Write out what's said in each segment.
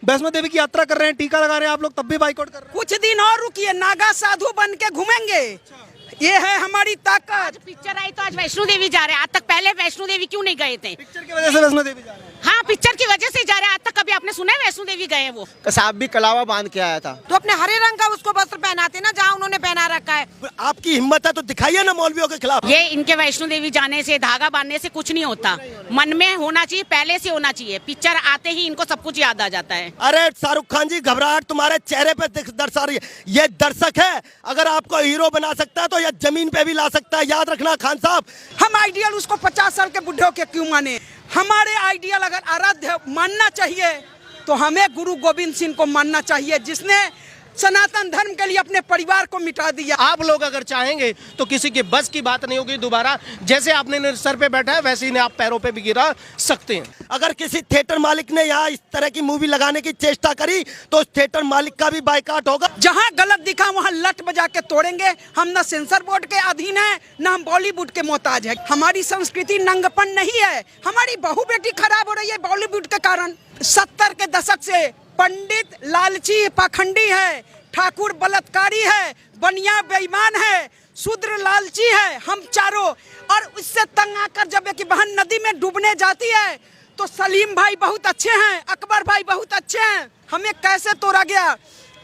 वैष्णो देवी की यात्रा कर रहे हैं, टीका लगा रहे हैं आप लोग, तब भी बाइकआउट कर रहे हैं। कुछ दिन और रुकिए, नागा साधु बन के घूमेंगे। ये है हमारी ताकत। आज पिक्चर आई तो आज वैष्णो देवी जा रहे हैं। आज तक पहले वैष्णो देवी क्यों नहीं गए थे? पिक्चर की वजह से वैष्णो देवी जा रहे हैं। हाँ, पिक्चर की वजह से जा रहे हैं। आज तक कभी आपने सुना है वैष्णो देवी गए हैं वो? कसाब भी कलावा बांध के आया था। तो अपने हरे रंग का उसको वस्त्र पहनाते ना जहाँ उन्होंने पहना रखा है। आपकी हिम्मत है तो दिखाइए ना मौलवियों के खिलाफ। ये इनके वैष्णो देवी जाने से, धागा बांधने से कुछ नहीं होता। मन में होना चाहिए, पहले से होना चाहिए। पिक्चर आते ही इनको सब कुछ याद आ जाता है। अरे शाहरुख खान जी, घबराहट तुम्हारे चेहरे पे दर्शा रही है। ये दर्शक है, अगर आपको हीरो बना सकता है तो ये जमीन पे भी ला सकता है। याद रखना खान साहब। हम आइडियल उसको 50 साल के बुढ़े के क्यों माने? हमारे आइडियल अगर आराध्य मानना चाहिए तो हमें गुरु गोविंद सिंह को मानना चाहिए, जिसने सनातन धर्म के लिए अपने परिवार को मिटा दिया। आप लोग अगर चाहेंगे तो किसी के बस की बात नहीं होगी। दोबारा जैसे आपने सर पे बैठा है वैसे ही आप पैरों पे भी गिरा सकते हैं। अगर किसी थिएटर मालिक ने यहाँ इस तरह की मूवी लगाने की चेष्टा करी तो उस थिएटर मालिक का भी बाइकाट होगा। जहाँ गलत दिखा वहाँ लट बजा के तोड़ेंगे। हम न सेंसर बोर्ड के अधीन है, न हम बॉलीवुड के मोहताज है। हमारी संस्कृति नंगपन नहीं है। हमारी बहू बेटी खराब हो रही है बॉलीवुड के कारण। 70 के दशक से पंडित लालची पाखंडी है, ठाकुर बलात्कारी है, बनिया बेईमान है, शूद्र लालची है, हम चारों। और उससे तंग आकर जब एक बहन नदी में डूबने जाती है तो सलीम भाई बहुत अच्छे हैं, अकबर भाई बहुत अच्छे हैं, हमें कैसे तोड़ा गया।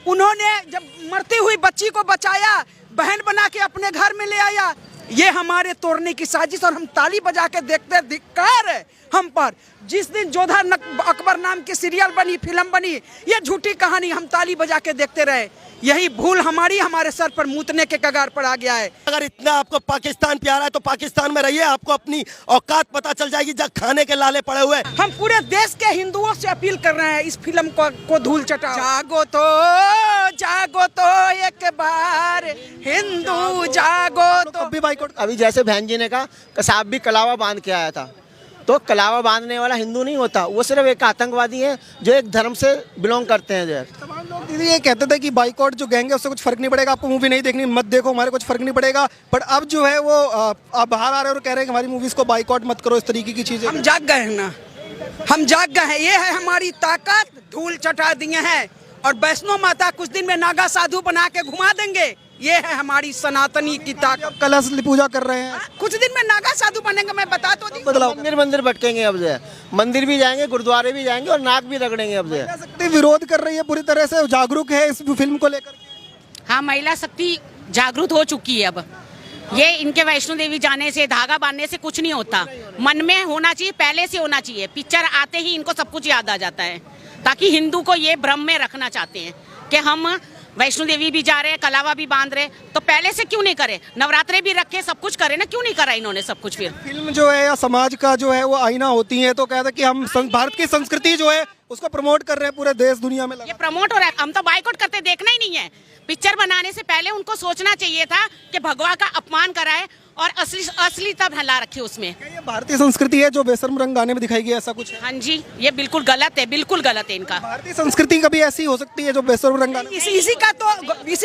उन्होंने जब मरती हुई बच्ची को बचाया, बहन बना के अपने घर में ले आया। ये हमारे तोड़ने की साजिश, और हम ताली बजा के देखते। धिक्कार है हम पर। जिस दिन जोधा अकबर नाम की सीरियल बनी, फिल्म बनी, ये झूठी कहानी हम ताली बजा के देखते रहे। यही भूल हमारी हमारे सर पर मूतने के कगार पर आ गया है। अगर इतना आपको पाकिस्तान प्यारा है तो पाकिस्तान में रहिए, आपको अपनी औकात पता चल जाएगी जब खाने के लाले पड़े हुए। हम पूरे देश के हिंदुओं से अपील कर रहे हैं, इस फिल्म को धूल चटाओ। जागो तो एक बार हिंदू जागो तो। तब भी बाइकआउट। अभी जैसे बहन जी ने कहा कसाब भी कलावा बांध के आया था, तो कलावा बांधने वाला हिंदू नहीं होता, वो सिर्फ एक आतंकवादी है जो एक धर्म से बिलोंग करते हैं। जो तमाम लोग दीदी ये कहते थे कि बाइकआउट जो गैंग है उससे कुछ फर्क नहीं पड़ेगा, आपको मूवी नहीं देखनी मत देखो, हमारे कुछ फर्क नहीं पड़ेगा। बट अब जो है वो आप बाहर आ रहे हैं और कह रहे हैं कि हमारी मूवीज को बाइकआउट मत करो, इस तरीके की चीजें। हम जाग गए हैं ना, हम जाग गए हैं। ये है हमारी ताकत, धूल चटा दिए हैं। और वैष्णो माता कुछ दिन में नागा साधु बना के घुमा देंगे। ये है हमारी सनातनी की ताकत। कलश पूजा कर रहे हैं, कुछ दिन में नागा साधु बनेंगे, मैं बता तो दी। बदलाव मंदिर भटकेंगे अब जो है, मंदिर भी जाएंगे, गुरुद्वारे भी जाएंगे और नाक भी रगड़ेंगे अब जो है। शक्ति विरोध कर रही है, पूरी तरह से जागरूक है इस फिल्म को लेकर। हाँ, महिला शक्ति जागरूक हो चुकी है अब। ये इनके वैष्णो देवी जाने से, धागा बांधने से कुछ नहीं होता। मन में होना चाहिए, पहले से होना चाहिए। पिक्चर आते ही इनको सब कुछ याद आ जाता है, ताकि हिंदू को ये भ्रम में रखना चाहते हैं कि हम वैष्णो देवी भी जा रहे हैं, कलावा भी बांध रहे, तो पहले से क्यों नहीं करे? नवरात्रे भी रखे, सब कुछ करे ना, क्यों नहीं करा इन्होंने सब कुछ? फिर फिल्म जो है या समाज का जो है वो आईना होती है, तो कहते हैं कि हम भारत की संस्कृति जो है उसको प्रमोट कर रहे हैं पूरे देश दुनिया में। ये प्रमोट हो रहा है, हम तो बाइकआउट करते देखना ही नहीं है। पिक्चर बनाने से पहले उनको सोचना चाहिए था कि भगवा का अपमान कराए और असलियता ला रखी उसमें। ये भारतीय संस्कृति है जो बेशर्म रंग गाने में दिखाई गई, ऐसा कुछ है? हाँ जी, ये बिल्कुल गलत है, बिल्कुल गलत है इनका। भारतीय संस्कृति कभी ऐसी हो सकती है जो बेशर्म रंग गाने? इसी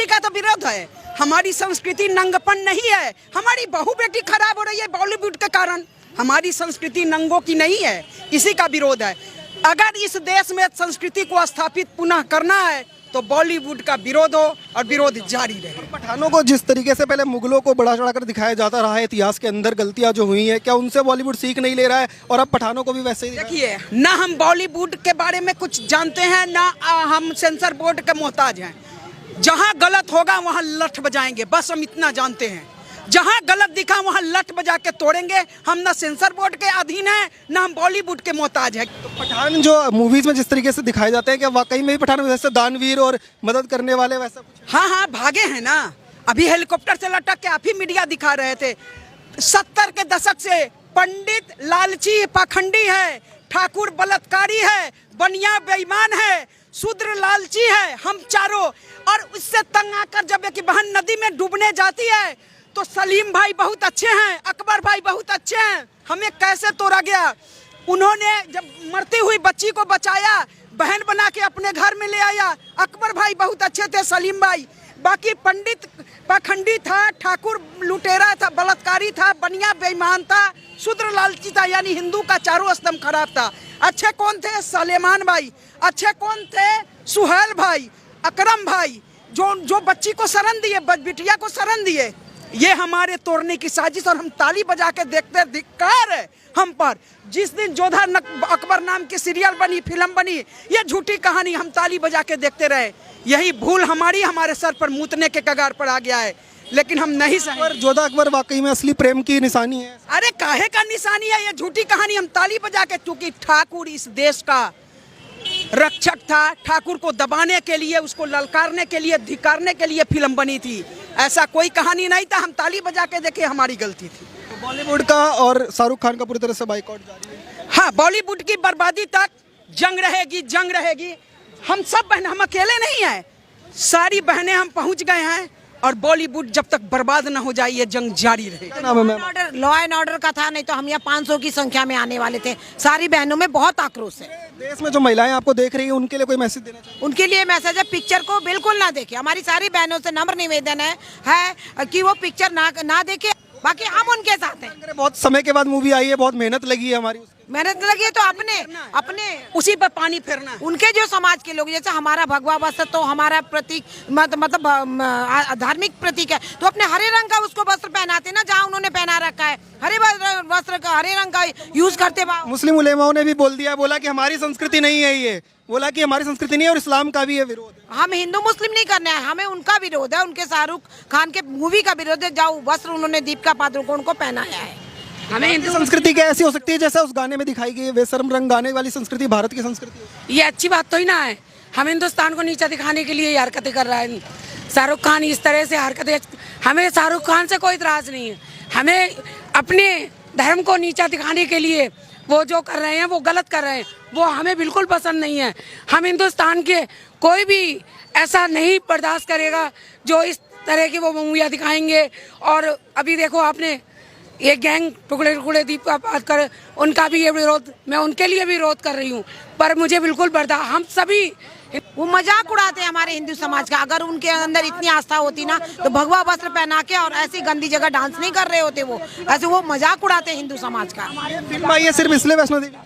का तो विरोध है। हमारी संस्कृति नंगपन नहीं है। हमारी बहू बेटी खराब हो रही है बॉलीवुड के कारण। हमारी संस्कृति नंगों की नहीं है, इसी का विरोध है। अगर इस देश में संस्कृति को स्थापित पुनः करना है तो बॉलीवुड का विरोध हो और विरोध जारी रहे। पठानों को जिस तरीके से पहले मुगलों को बढ़ा चढ़ाकर दिखाया जाता रहा है, इतिहास के अंदर गलतियां जो हुई हैं, क्या उनसे बॉलीवुड सीख नहीं ले रहा है और अब पठानों को भी वैसे ही? देखिए, ना हम बॉलीवुड के बारे में कुछ जानते हैं, ना हम सेंसर बोर्ड के मोहताज हैं। जहाँ गलत होगा वहाँ लठ बजाएंगे, बस हम इतना जानते हैं। जहाँ गलत दिखा वहाँ लठ बजा के तोड़ेंगे। हम ना सेंसर बोर्ड के अधीन है, ना हम बॉलीवुड के मोहताज है। तो पठान जो मूवीज में जिस तरीके से दिखाए जाते हैं, क्या वाकई में भी पठान वैसे दानवीर और मदद करने वाले वैसा कुछ? हाँ, भागे हैं ना। अभी हेलीकॉप्टर से लटक के आप ही मीडिया दिखा रहे थे। 70 के दशक से पंडित लालची पाखंडी है, ठाकुर बलात्कारी है, बनिया बेईमान है, शूद्र लालची है, हम चारों। और उससे तंग आकर जब एक बहन नदी में डूबने जाती है तो सलीम भाई बहुत अच्छे हैं, अकबर भाई बहुत अच्छे हैं, हमें कैसे तोड़ा गया। उन्होंने जब मरती हुई बच्ची को बचाया, बहन बना के अपने घर में ले आया। अकबर भाई बहुत अच्छे थे, सलीम भाई। बाकी पंडित पाखंडी था, ठाकुर लुटेरा था, बलात्कारी था, बनिया बेईमान था, शूद्र लालची था, यानी हिंदू का चारों स्तंभ खराब था। अच्छे कौन थे? सलेमान भाई। अच्छे कौन थे? सुहेल भाई, अकरम भाई, जो बच्ची को शरण दिए, बिटिया को शरण दिए। ये हमारे तोड़ने की साजिश, और हम ताली बजा के देखते, धिक्कार है हम पर। जिस दिन जोधा अकबर नाम की सीरियल बनी, फिल्म बनी, ये झूठी कहानी हम ताली बजा के देखते रहे। यही भूल हमारी हमारे सर पर मूतने के कगार पर आ गया है, लेकिन हम नहीं सहे। पर जोधा अकबर वाकई में असली प्रेम की निशानी है। अरे काहे का निशानी है? ये झूठी कहानी हम ताली बजा के, क्योंकि ठाकुर इस देश का रक्षक था। ठाकुर को दबाने के लिए, उसको ललकारने के लिए, धिकारने के लिए फिल्म बनी थी। ऐसा कोई कहानी नहीं था। हम ताली बजा के देखे, हमारी गलती थी। तो बॉलीवुड का और शाहरुख खान का पूरी तरह से बाइकआउट जारी है। हाँ, बॉलीवुड की बर्बादी तक जंग रहेगी, जंग रहेगी। हम सब बहन, हम अकेले नहीं हैं, सारी बहनें हम पहुंच गए हैं। और बॉलीवुड जब तक बर्बाद न हो जाए, ये जंग जारी रहेगी। क्या नाम है मैम? लॉ एंड ऑर्डर का था, नहीं तो हम यहाँ 500 की संख्या में आने वाले थे। सारी बहनों में बहुत आक्रोश है। देश में जो महिलाएं आपको देख रही है, उनके लिए कोई मैसेज देना चाहिए? उनके लिए मैसेज है, पिक्चर को बिल्कुल ना देखे। हमारी सारी बहनों से नम्र निवेदन है कि वो पिक्चर ना देखे। बाकी हम उनके साथ हैं। बहुत समय के बाद मूवी आई है, बहुत मेहनत लगी है हमारी। मेहनत लगी है तो अपने उसी पर पानी फेरना। उनके जो समाज के लोग, जैसे हमारा भगवा वस्त्र तो हमारा प्रतीक मतलब धार्मिक प्रतीक है, तो अपने हरे रंग का उसको वस्त्र पहनाते ना, जहाँ उन्होंने पहना रखा है। हरे वस्त्र का, हरे रंग का यूज करते। मुस्लिम उलेमाओं ने भी बोल दिया, बोला कि हमारी संस्कृति नहीं है ये, बोला कि हमारी संस्कृति नहीं है और इस्लाम का भी ये विरोध है। हम हिंदू मुस्लिम नहीं करना है, हमें उनका विरोध है, उनके शाहरुख खान के मूवी का विरोध है, जाओ वस्त्र उन्होंने दीपिका पादुकोण को पहनाया है। हमें हिंदू संस्कृति क्या ऐसी हो सकती है जैसा उस गाने में दिखाई गई? बेशर्म रंग गाने वाली संस्कृति भारत की संस्कृति है। ये अच्छी बात तो ही ना है। हम हिंदुस्तान को नीचा दिखाने के लिए ये हरकतें कर रहा है शाहरुख खान। इस तरह से हरकतें, हमें शाहरुख खान से कोई इतराज नहीं है। हमें अपने धर्म को नीचा दिखाने के लिए वो जो कर रहे हैं, वो गलत कर रहे हैं, वो हमें बिल्कुल पसंद नहीं है। हम हिंदुस्तान के कोई भी ऐसा नहीं बर्दाश्त करेगा जो इस तरह की वो मूवियाँ दिखाएंगे। और अभी देखो आपने ये गैंग टुकड़े दीपिका पादुकोण, उनका भी ये विरोध, मैं उनके लिए भी विरोध कर रही हूँ। पर मुझे बिल्कुल बर्दाश्त, हम सभी वो मजाक उड़ाते हैं हमारे हिंदू समाज का। अगर उनके अंदर इतनी आस्था होती ना, तो भगवा वस्त्र पहना के और ऐसी गंदी जगह डांस नहीं कर रहे होते। वो ऐसे वो मजाक उड़ाते हैं हिंदू समाज का। फिल्म आई है सिर्फ इसलिए वैष्णो देवी?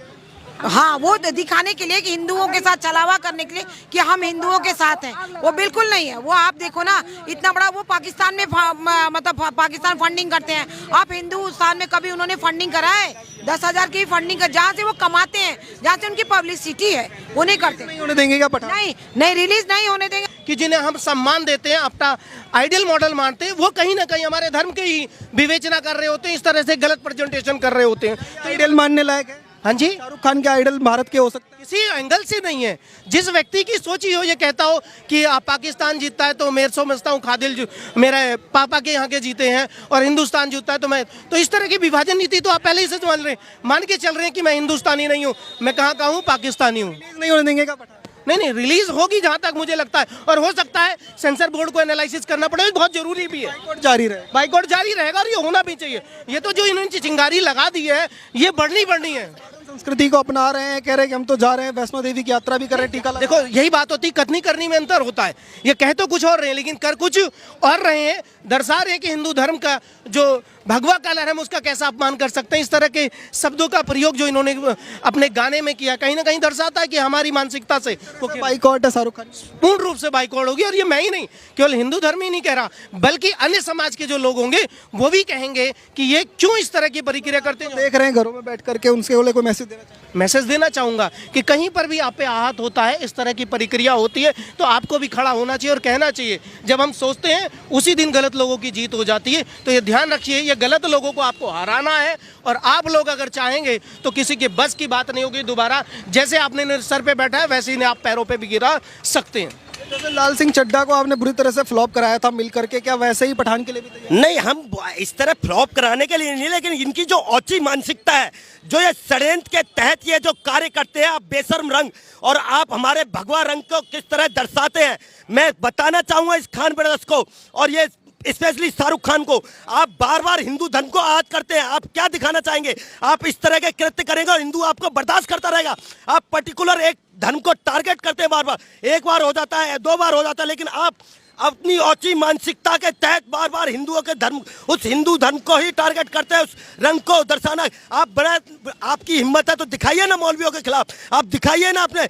हाँ, वो दिखाने के लिए कि हिंदुओं के साथ छलावा करने के लिए कि हम हिंदुओं के साथ हैं, वो बिल्कुल नहीं है। वो आप देखो ना, इतना बड़ा वो पाकिस्तान में मतलब पाकिस्तान फंडिंग करते हैं। आप हिंदुस्तान में कभी उन्होंने फंडिंग करा है? 10,000 की फंडिंग कर, जहाँ से वो कमाते हैं, जहाँ से उनकी पब्लिसिटी है, वो नहीं करते। नहीं होने देंगे क्या पठान? नहीं, रिलीज नहीं होने देंगे। कि जिन्हें हम सम्मान देते हैं, अपना आइडियल मॉडल मानते हैं, वो कहीं ना कहीं हमारे धर्म के ही विवेचना कर रहे होते हैं, इस तरह से गलत प्रेजेंटेशन कर रहे होते हैं। तो आइडल मानने लायक है? हाँ जी, शाहरुख खान के आइडल भारत के हो सकते हैं? किसी एंगल से नहीं है। जिस व्यक्ति की सोची हो, ये कहता हो कि पाकिस्तान जीतता है तो मैं समझता हूँ खादिल मेरे पापा के यहाँ के जीते हैं, और हिंदुस्तान जीतता है तो मैं, तो इस तरह की विभाजन नीति तो आप पहले ही से मान के चल रहे हैं कि मैं हिंदुस्तानी नहीं हूँ, मैं कहाँ का हूँ, पाकिस्तानी हूँ। नहीं होने देंगे क्या पठान? नहीं, रिलीज होगी जहाँ तक मुझे लगता है, और हो सकता है सेंसर बोर्ड को एनालिसिस करना पड़ेगा, बहुत जरूरी भी है। बाइकआउट जारी रहे। बाइकआउट जारी रहेगा और ये होना भी चाहिए। ये तो जो इन्होंने चिंगारी लगा दी है, ये बढ़नी है। संस्कृति को अपना रहे हैं, कह रहे हैं कि हम तो जा रहे हैं वैष्णो देवी की यात्रा भी कर रहे हैं, टीका लगा। देखो, यही बात होती है, कथनी करनी में अंतर होता है। ये कह तो कुछ और रहे हैं, लेकिन कर कुछ और रहे हैं। दर्शा रहे हैं कि हिंदू धर्म का जो भगवा कलर है, उसका कैसा अपमान कर सकते हैं। इस तरह के शब्दों का प्रयोग जो इन्होंने अपने गाने में किया, कहीं ना कहीं दर्शाता है कि हमारी मानसिकता से बाइकआउट है शाहरुख खान? पूर्ण रूप से बाइकआउट होगी। और ये मैं ही नहीं, केवल हिंदू धर्म ही नहीं कह रहा, बल्कि अन्य समाज के जो लोग होंगे वो भी कहेंगे कि ये क्यों इस तरह की प्रक्रिया करते हैं। देख रहे हैं घरों में बैठ करके, उनके लिए कोई मैसेज देना चाहिए? मैसेज देना चाहूँगा कि कहीं पर भी आप पे आहत होता है, इस तरह की प्रक्रिया होती है, तो आपको भी खड़ा होना चाहिए और कहना चाहिए। जब हम सोचते हैं उसी दिन गलत लोगों की जीत हो जाती है, तो ये ध्यान रखिए, ये गलत लोगों को आपको हराना है। और आप लोग अगर चाहेंगे तो किसी के बस की बात नहीं होगी। दोबारा जैसे आपने सर पे बैठा है, वैसे ही आप पैरों पे भी गिरा सकते हैं। जैसे लाल सिंह चड्ढा को आपने बुरी तरह से फ्लॉप कराया था मिल करके, क्या वैसे ही पठान के लिए भी तैयार? नहीं, हम इस तरह फ्लॉप कराने के लिए नहीं, लेकिन इनकी जो औची मानसिकता है, जो ये षड्यंत्र के तहत ये जो कार्य करते हैं, आप बेशर्म रंग और आप हमारे भगवा रंग को किस तरह दर्शाते हैं, मैं बताना चाहूंगा इस खान ब्रदर्स को और ये स्पेशली शाहरुख खान को। आप बार बार हिंदू धर्म को आहत करते हैं, आप क्या दिखाना चाहेंगे? आप इस तरह के कृत्य करेंगे और हिंदू आपको बर्दाश्त करता रहेगा। आप पर्टिकुलर एक धर्म को टारगेट करते हैं बार बार, एक बार हो जाता है, 2 बार हो जाता है, लेकिन आप अपनी औची मानसिकता के तहत बार बार हिंदुओं के धर्म, उस हिंदू धर्म को ही टारगेट करते हैं, उस रंग को दर्शाना। आप बड़ा, आपकी हिम्मत है तो दिखाइए ना मौलवियों के खिलाफ, आप दिखाइए ना अपने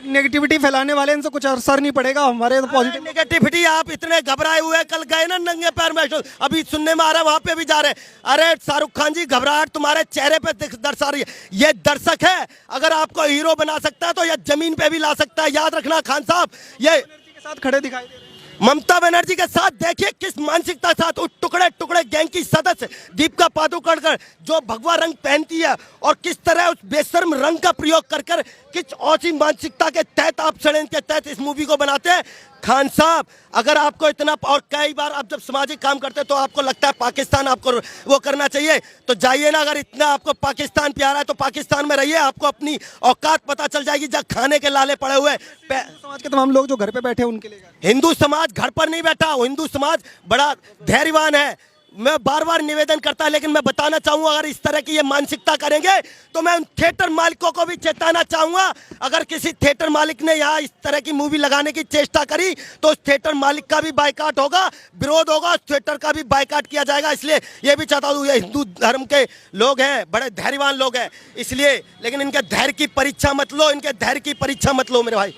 नेगेटिविटी फैलाने वाले, इनसे कुछ असर नहीं पड़ेगा हमारे तो पॉजिटिव। नेगेटिविटी। आप इतने घबराए हुए, कल गए ना नंगे पैर में, अभी सुनने में आ रहा है वहां पे भी जा रहे हैं। अरे शाहरुख खान जी, घबराहट तुम्हारे चेहरे पे दर्शा रही है। ये दर्शक है, अगर आपको हीरो बना सकता है तो ये जमीन पे भी ला सकता है, याद रखना खान साहब। ये के साथ खड़े दिखाई दे रहे हैं। ममता बनर्जी के साथ देखिए किस मानसिकता के साथ उस टुकड़े टुकड़े गैंग की सदस्य दीपिका पादुकोण जो भगवा रंग पहनती है, और किस तरह उस बेशर्म रंग का प्रयोग कर कर किस औसी मानसिकता के तहत आप षड्यंत्र के तहत इस मूवी को बनाते हैं। खान साहब, अगर आपको इतना, और कई बार आप जब सामाजिक काम करते हैं तो आपको लगता है पाकिस्तान आपको वो करना चाहिए, तो जाइए ना। अगर इतना आपको पाकिस्तान प्यारा है तो पाकिस्तान में रहिए, आपको अपनी औकात पता चल जाएगी। जब खाने के लाले पड़े हुए समाज के तमाम लोग जो घर पे बैठे हैं उनके लिए हिंदू समाज घर पर नहीं बैठा, हिंदू समाज बड़ा धैर्यवान है। मैं बार बार निवेदन करता, लेकिन मैं बताना चाहूंगा, अगर इस तरह की ये मानसिकता करेंगे तो मैं उन थिएटर मालिकों को भी चेताना चाहूंगा। अगर किसी थिएटर मालिक ने यहाँ इस तरह की मूवी लगाने की चेष्टा करी तो उस थिएटर मालिक का भी बायकॉट होगा, विरोध होगा, उस थिएटर का भी बायकॉट किया जाएगा। इसलिए ये भी चाहता हूँ, ये हिंदू धर्म के लोग हैं, बड़े धैर्यवान लोग हैं, इसलिए, लेकिन इनके धैर्य की परीक्षा मत लो, इनके धैर्य की परीक्षा मत लो मेरे भाई।